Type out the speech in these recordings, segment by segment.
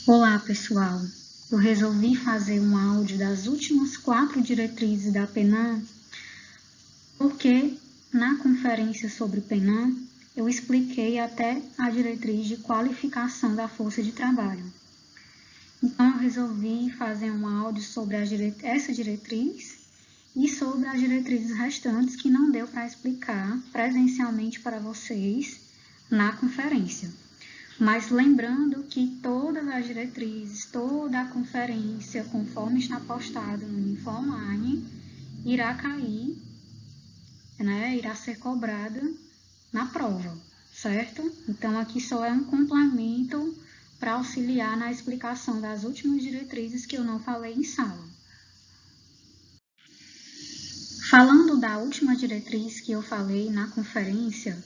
Olá, pessoal! Eu resolvi fazer um áudio das últimas 4 diretrizes da PENAM, porque na conferência sobre PENAM eu expliquei até a diretriz de qualificação da força de trabalho. Então, eu resolvi fazer um áudio sobre essa diretriz e sobre as diretrizes restantes que não deu para explicar presencialmente para vocês na conferência. Mas lembrando que todas as diretrizes, toda a conferência, conforme está postado no Info Online, irá cair, irá ser cobrada na prova, certo? Então, aqui só é um complemento para auxiliar na explicação das últimas diretrizes que eu não falei em sala. Falando da última diretriz que eu falei na conferência,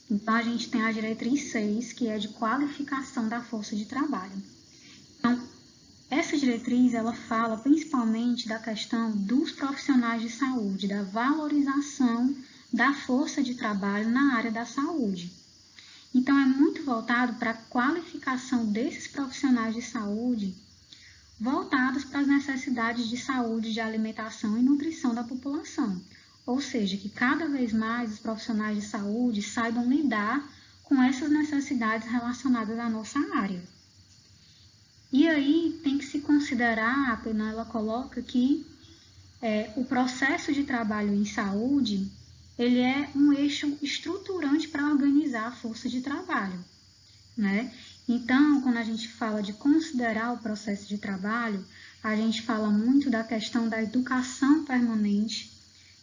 então, a gente tem a diretriz 6, que é de qualificação da força de trabalho. Então, essa diretriz, ela fala principalmente da questão dos profissionais de saúde, da valorização da força de trabalho na área da saúde. Então, é muito voltado para a qualificação desses profissionais de saúde, voltados para as necessidades de saúde, de alimentação e nutrição da população. Ou seja, que cada vez mais os profissionais de saúde saibam lidar com essas necessidades relacionadas à nossa área. E aí tem que se considerar, a PENAM ela coloca que o processo de trabalho em saúde, ele é um eixo estruturante para organizar a força de trabalho, né? Então, quando a gente fala de considerar o processo de trabalho, a gente fala muito da questão da educação permanente,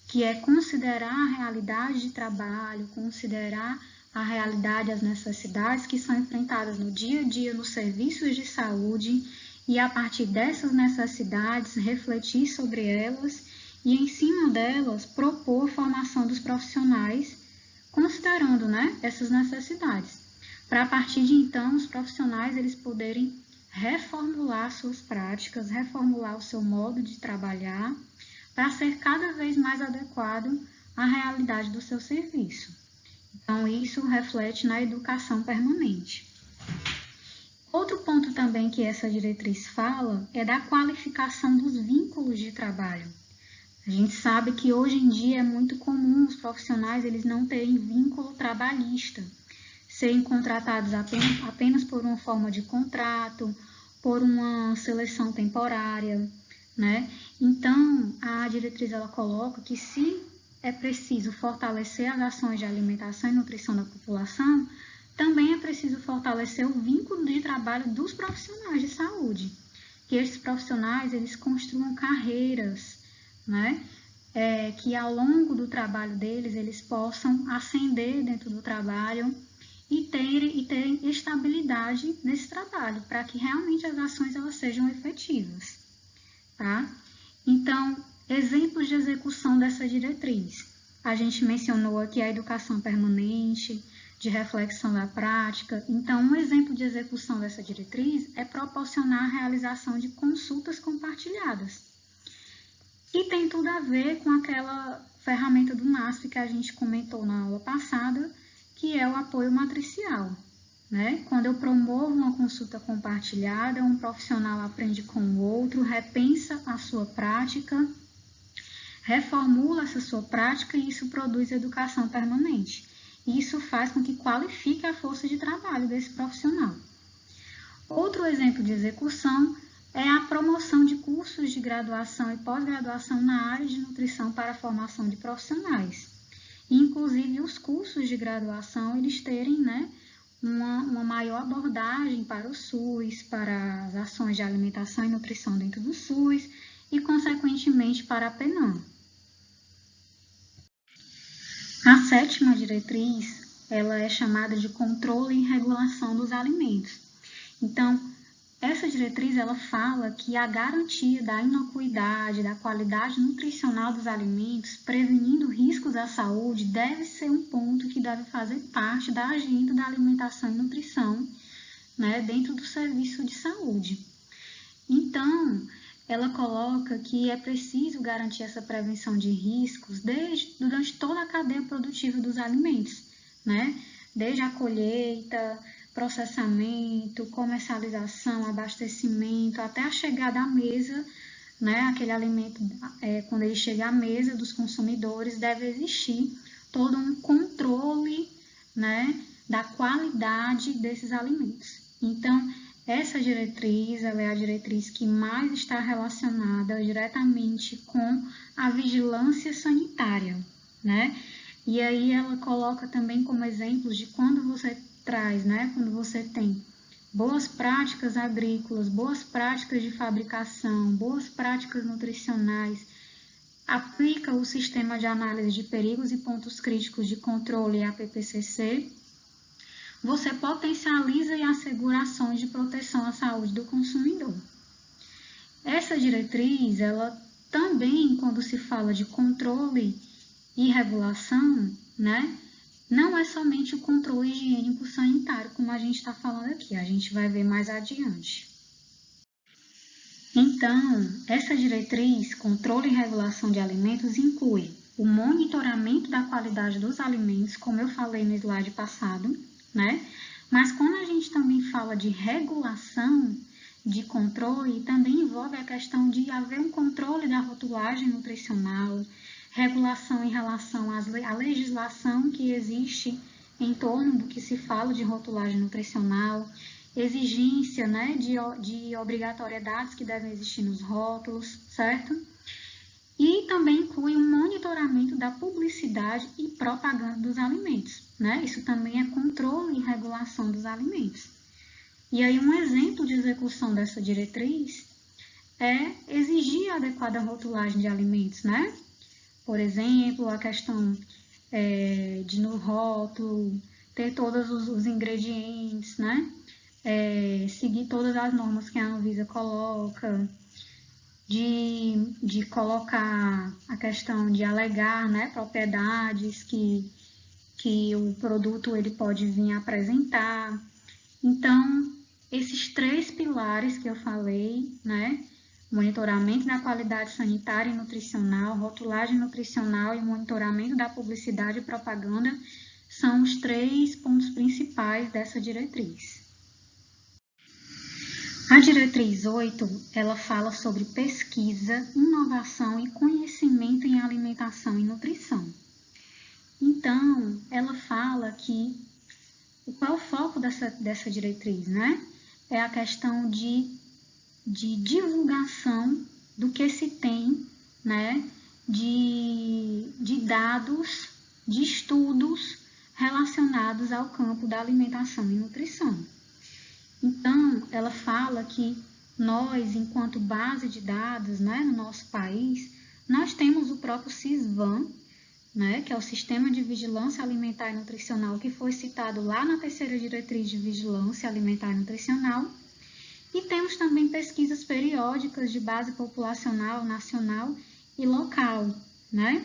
que é considerar a realidade de trabalho, considerar a realidade, as necessidades que são enfrentadas no dia a dia nos serviços de saúde e, a partir dessas necessidades, refletir sobre elas e, em cima delas, propor a formação dos profissionais, considerando, essas necessidades, para, a partir de então, os profissionais eles poderem reformular suas práticas, reformular o seu modo de trabalhar, para ser cada vez mais adequado à realidade do seu serviço. Então, isso reflete na educação permanente. Outro ponto também que essa diretriz fala é da qualificação dos vínculos de trabalho. A gente sabe que hoje em dia é muito comum os profissionais eles não terem vínculo trabalhista, serem contratados apenas por uma forma de contrato, por uma seleção temporária, Então, a diretriz ela coloca que se é preciso fortalecer as ações de alimentação e nutrição da população, também é preciso fortalecer o vínculo de trabalho dos profissionais de saúde, que esses profissionais eles construam carreiras, que ao longo do trabalho deles eles possam ascender dentro do trabalho e terem estabilidade nesse trabalho, para que realmente as ações elas sejam efetivas. Tá? Então, exemplos de execução dessa diretriz. A gente mencionou aqui a educação permanente, de reflexão da prática. Então, um exemplo de execução dessa diretriz é proporcionar a realização de consultas compartilhadas. E tem tudo a ver com aquela ferramenta do MASP que a gente comentou na aula passada, que é o apoio matricial. Quando eu promovo uma consulta compartilhada, um profissional aprende com o outro, repensa a sua prática, reformula essa sua prática e isso produz educação permanente. E isso faz com que qualifique a força de trabalho desse profissional. Outro exemplo de execução é a promoção de cursos de graduação e pós-graduação na área de nutrição para a formação de profissionais. Inclusive, os cursos de graduação, eles terem, uma maior abordagem para o SUS, para as ações de alimentação e nutrição dentro do SUS e, consequentemente, para a PENAM. A 7ª diretriz, ela é chamada de controle e regulação dos alimentos. Então, essa diretriz, ela fala que a garantia da inocuidade, da qualidade nutricional dos alimentos, prevenindo riscos à saúde, deve ser um ponto que deve fazer parte da agenda da alimentação e nutrição, dentro do serviço de saúde. Então, ela coloca que é preciso garantir essa prevenção de riscos durante toda a cadeia produtiva dos alimentos, desde a colheita, processamento, comercialização, abastecimento, até a chegada à mesa, né? Aquele alimento, quando ele chega à mesa dos consumidores, deve existir todo um controle, né, da qualidade desses alimentos. Então, essa diretriz, ela é a diretriz que mais está relacionada diretamente com a vigilância sanitária, né? E aí ela coloca também como exemplos de quando você traz, né, quando você tem boas práticas agrícolas, boas práticas de fabricação, boas práticas nutricionais, aplica o sistema de análise de perigos e pontos críticos de controle APPCC, você potencializa e assegura ações de proteção à saúde do consumidor. Essa diretriz, ela também, quando se fala de controle e regulação, né, não é somente o controle higiênico sanitário, como a gente está falando aqui, a gente vai ver mais adiante. Então, essa diretriz, controle e regulação de alimentos, inclui o monitoramento da qualidade dos alimentos, como eu falei no slide passado, né? Mas quando a gente também fala de regulação, de controle, também envolve a questão de haver um controle da rotulagem nutricional, regulação em relação à legislação que existe em torno do que se fala de rotulagem nutricional, exigência, né, de obrigatoriedades que devem existir nos rótulos, certo? E também inclui um monitoramento da publicidade e propaganda dos alimentos, né? Isso também é controle e regulação dos alimentos. E aí um exemplo de execução dessa diretriz é exigir a adequada rotulagem de alimentos, né? Por exemplo, a questão de no rótulo ter todos os ingredientes, né? Seguir todas as normas que a Anvisa coloca, de colocar a questão de alegar, né, propriedades que o produto ele pode vir apresentar. Então, esses 3 pilares que eu falei, né, monitoramento da qualidade sanitária e nutricional, rotulagem nutricional e monitoramento da publicidade e propaganda, são os 3 pontos principais dessa diretriz. A diretriz 8, ela fala sobre pesquisa, inovação e conhecimento em alimentação e nutrição. Então, ela fala que, qual é o foco dessa diretriz, né? É a questão de divulgação do que se tem, né? De dados, de estudos relacionados ao campo da alimentação e nutrição. Então, ela fala que nós, enquanto base de dados, né, no nosso país, nós temos o próprio SISVAN, né, que é o Sistema de Vigilância Alimentar e Nutricional, que foi citado lá na 3ª Diretriz de Vigilância Alimentar e Nutricional, e temos também pesquisas periódicas de base populacional, nacional e local, né?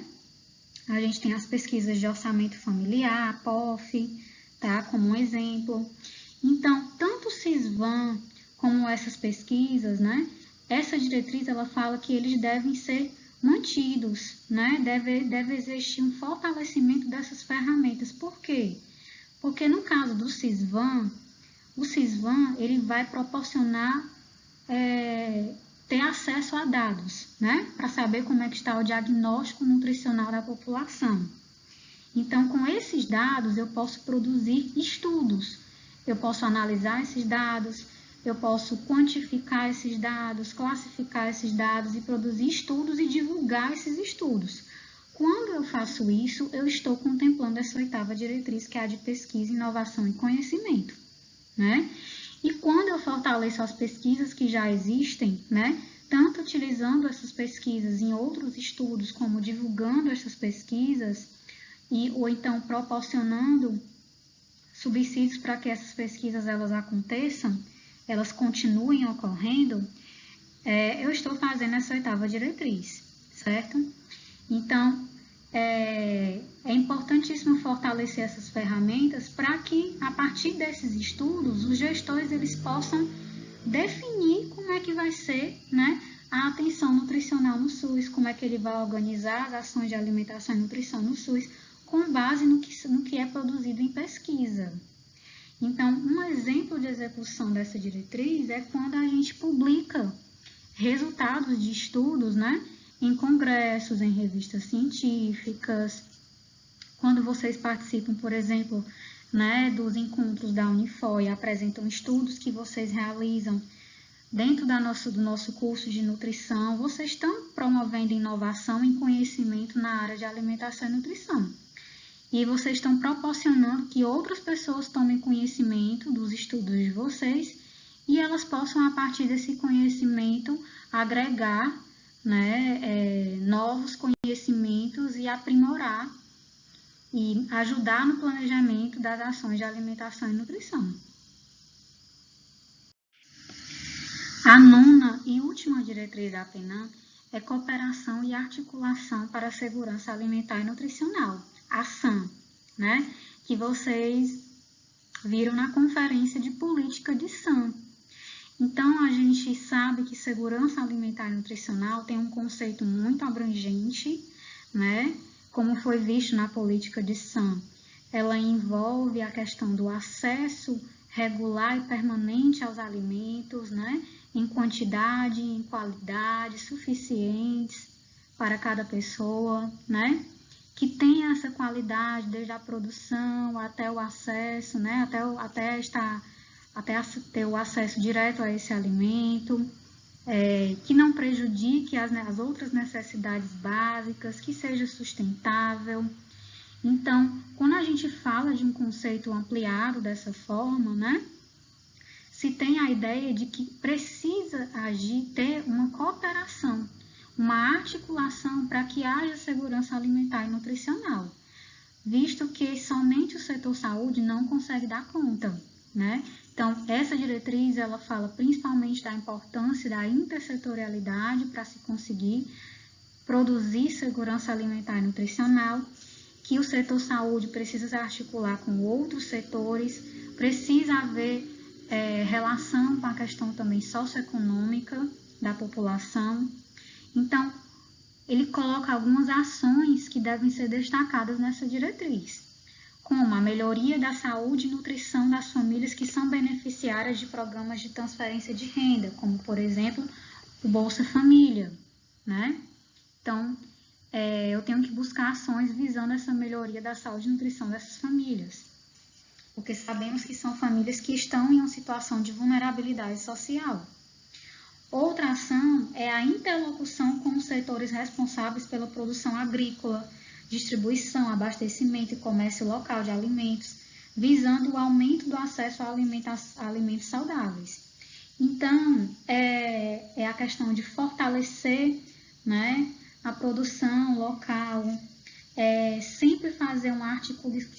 A gente tem as pesquisas de orçamento familiar, POF, tá, como um exemplo. Então, tanto o SISVAN como essas pesquisas, né, essa diretriz ela fala que eles devem ser mantidos, né, deve existir um fortalecimento dessas ferramentas. Por quê? Porque no caso do SISVAN, o SISVAN ele vai proporcionar ter acesso a dados, né, para saber como é que está o diagnóstico nutricional da população. Então, com esses dados, eu posso produzir estudos. Eu posso analisar esses dados, eu posso quantificar esses dados, classificar esses dados e produzir estudos e divulgar esses estudos. Quando eu faço isso, eu estou contemplando essa 8ª diretriz, que é a de pesquisa, inovação e conhecimento, né? E quando eu fortaleço as pesquisas que já existem, né, tanto utilizando essas pesquisas em outros estudos, como divulgando essas pesquisas, ou então proporcionando subsídios para que essas pesquisas elas aconteçam, elas continuem ocorrendo, eu estou fazendo essa 8ª diretriz, certo? Então, é importantíssimo fortalecer essas ferramentas para que, a partir desses estudos, os gestores eles possam definir como é que vai ser, né, a atenção nutricional no SUS, como é que ele vai organizar as ações de alimentação e nutrição no SUS, com base no que é produzido em pesquisa. Então, um exemplo de execução dessa diretriz é quando a gente publica resultados de estudos, né, em congressos, em revistas científicas, quando vocês participam, por exemplo, né, dos encontros da Unifor e apresentam estudos que vocês realizam dentro do nosso curso de nutrição, vocês estão promovendo inovação em conhecimento na área de alimentação e nutrição. E vocês estão proporcionando que outras pessoas tomem conhecimento dos estudos de vocês e elas possam, a partir desse conhecimento, agregar, né, novos conhecimentos e aprimorar e ajudar no planejamento das ações de alimentação e nutrição. A nona e última diretriz da PENAM é cooperação e articulação para a segurança alimentar e nutricional, a SAN, né? Que vocês viram na conferência de política de SAN. Então, a gente sabe que segurança alimentar e nutricional tem um conceito muito abrangente, né? Como foi visto na política de SAN. Ela envolve a questão do acesso regular e permanente aos alimentos, né? Em quantidade, em qualidade, suficientes para cada pessoa, né? Que tenha essa qualidade desde a produção até o acesso, né? Até ter o acesso direto a esse alimento, que não prejudique as outras necessidades básicas, que seja sustentável. Então, quando a gente fala de um conceito ampliado dessa forma, né? Se tem a ideia de que precisa ter uma cooperação, uma articulação para que haja segurança alimentar e nutricional, visto que somente o setor saúde não consegue dar conta, né? Então, essa diretriz, ela fala principalmente da importância da intersetorialidade para se conseguir produzir segurança alimentar e nutricional, que o setor saúde precisa se articular com outros setores, precisa haver relação com a questão também socioeconômica da população. Então, ele coloca algumas ações que devem ser destacadas nessa diretriz, como a melhoria da saúde e nutrição das famílias que são beneficiárias de programas de transferência de renda, como, por exemplo, o Bolsa Família, né? Então, eu tenho que buscar ações visando essa melhoria da saúde e nutrição dessas famílias, porque sabemos que são famílias que estão em uma situação de vulnerabilidade social. Outra ação é a interlocução com os setores responsáveis pela produção agrícola, distribuição, abastecimento e comércio local de alimentos, visando o aumento do acesso a alimentos saudáveis. Então, é a questão de fortalecer, né, a produção local, sempre fazer uma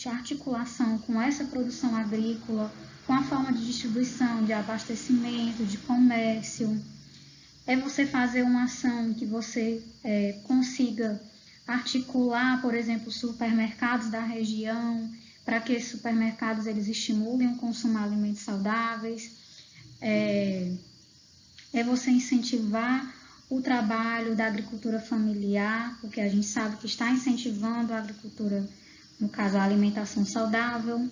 articulação com essa produção agrícola, com a forma de distribuição, de abastecimento, de comércio. É você fazer uma ação que você consiga articular, por exemplo, supermercados da região, para que esses supermercados eles estimulem o consumo de alimentos saudáveis. É você incentivar o trabalho da agricultura familiar, porque a gente sabe que está incentivando a agricultura, no caso, a alimentação saudável.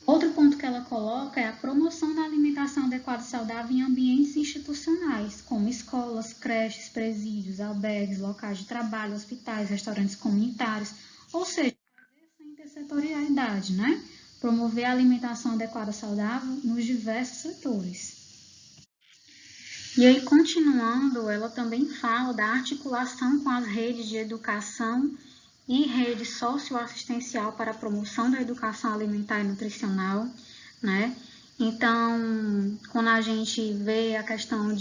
Outro ponto que ela coloca é a promoção da alimentação adequada e saudável em ambientes institucionais, como escolas, creches, presídios, albergues, locais de trabalho, hospitais, restaurantes comunitários, ou seja, fazer essa intersetorialidade, né? Promover a alimentação adequada e saudável nos diversos setores. E aí, continuando, ela também fala da articulação com as redes de educação e rede socioassistencial para a promoção da educação alimentar e nutricional, né? Então, quando a gente vê a questão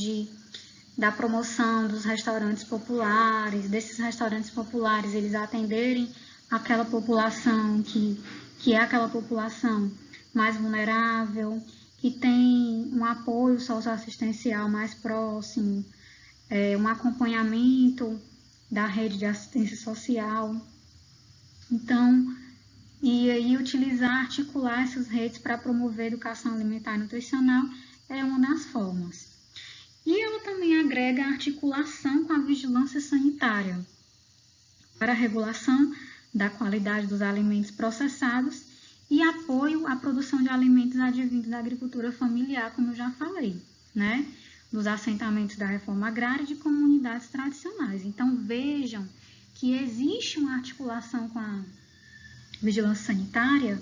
da promoção dos restaurantes populares, desses restaurantes populares, eles atenderem aquela população que é aquela população mais vulnerável, que tem um apoio socioassistencial mais próximo, um acompanhamento da rede de assistência social. Então, e aí articular essas redes para promover educação alimentar e nutricional é uma das formas. E ela também agrega a articulação com a vigilância sanitária para a regulação da qualidade dos alimentos processados E apoio à produção de alimentos advindos da agricultura familiar, como eu já falei, né? Dos assentamentos da reforma agrária e de comunidades tradicionais. Então, vejam que existe uma articulação com a vigilância sanitária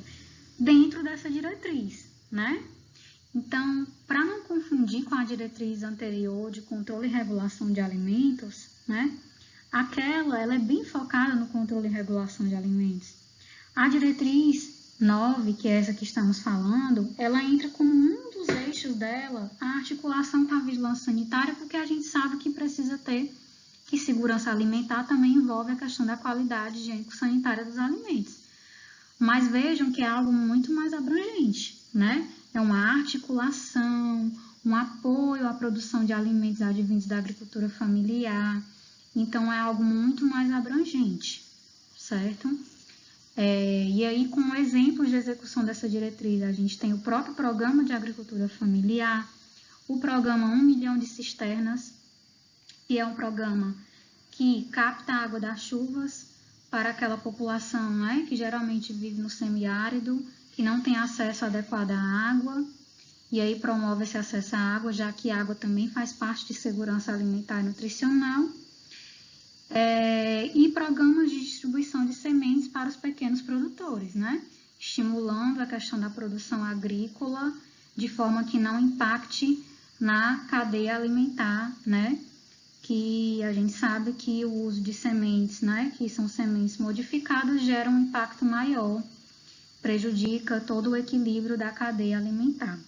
dentro dessa diretriz, né? Então, para não confundir com a diretriz anterior de controle e regulação de alimentos, né? Ela é bem focada no controle e regulação de alimentos. A diretriz 9, que é essa que estamos falando, ela entra como um dos eixos dela a articulação com a vigilância sanitária, porque a gente sabe que precisa ter, que segurança alimentar também envolve a questão da qualidade higiênico-sanitária dos alimentos. Mas vejam que é algo muito mais abrangente, né? É uma articulação, um apoio à produção de alimentos advindos da agricultura familiar. Então, é algo muito mais abrangente, certo? E aí, como exemplos de execução dessa diretriz, a gente tem o próprio Programa de Agricultura Familiar, o Programa 1 milhão de cisternas, que é um programa que capta a água das chuvas para aquela população, né, que geralmente vive no semiárido, que não tem acesso adequado à água, e aí promove esse acesso à água, já que a água também faz parte de segurança alimentar e nutricional. E programas de distribuição de sementes para os pequenos produtores, né? Estimulando a questão da produção agrícola de forma que não impacte na cadeia alimentar, né? Que a gente sabe que o uso de sementes, né? Que são sementes modificadas, gera um impacto maior, prejudica todo o equilíbrio da cadeia alimentar.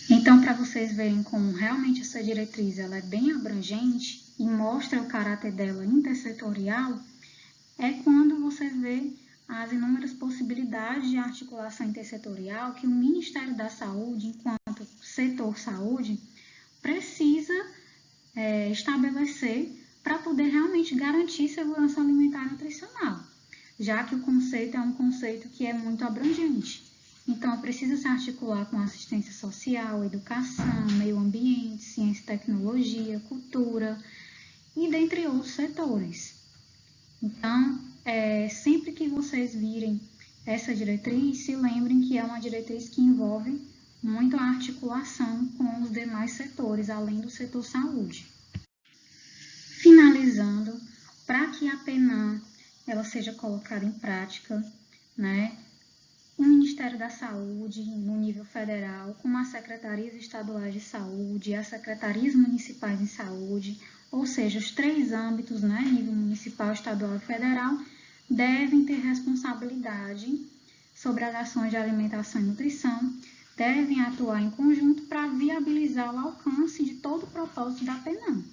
Então, para vocês verem como realmente essa diretriz ela é bem abrangente e mostra o caráter dela intersetorial, é quando você vê as inúmeras possibilidades de articulação intersetorial que o Ministério da Saúde, enquanto setor saúde, precisa estabelecer para poder realmente garantir segurança alimentar e nutricional, já que o conceito é um conceito que é muito abrangente. Então, precisa se articular com assistência social, educação, meio ambiente, ciência e tecnologia, cultura e dentre outros setores. Então, sempre que vocês virem essa diretriz, se lembrem que é uma diretriz que envolve muito a articulação com os demais setores, além do setor saúde. Finalizando, para que a PENAM ela seja colocada em prática, né? O Ministério da Saúde, no nível federal, como as secretarias estaduais de saúde, as secretarias municipais de saúde, ou seja, os 3 âmbitos, né, nível municipal, estadual e federal, devem ter responsabilidade sobre as ações de alimentação e nutrição, devem atuar em conjunto para viabilizar o alcance de todo o propósito da PENAM,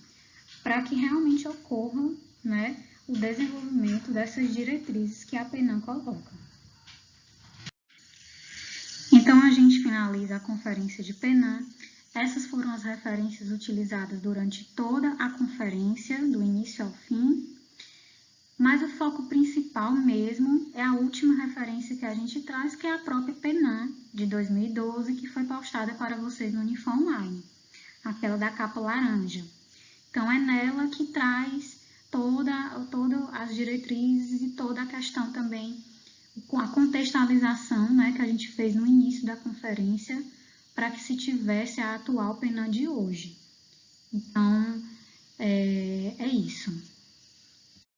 para que realmente ocorra, né, o desenvolvimento dessas diretrizes que a PENAM coloca. Então, a gente finaliza a conferência de PENAM. Essas foram as referências utilizadas durante toda a conferência, do início ao fim. Mas o foco principal mesmo é a última referência que a gente traz, que é a própria PENAM de 2012, que foi postada para vocês no Unifam Online, aquela da capa laranja. Então, é nela que traz todas as diretrizes e toda a questão também, com a contextualização, né, que a gente fez no início da conferência, para que se tivesse a atual PENAM de hoje. Então, é isso.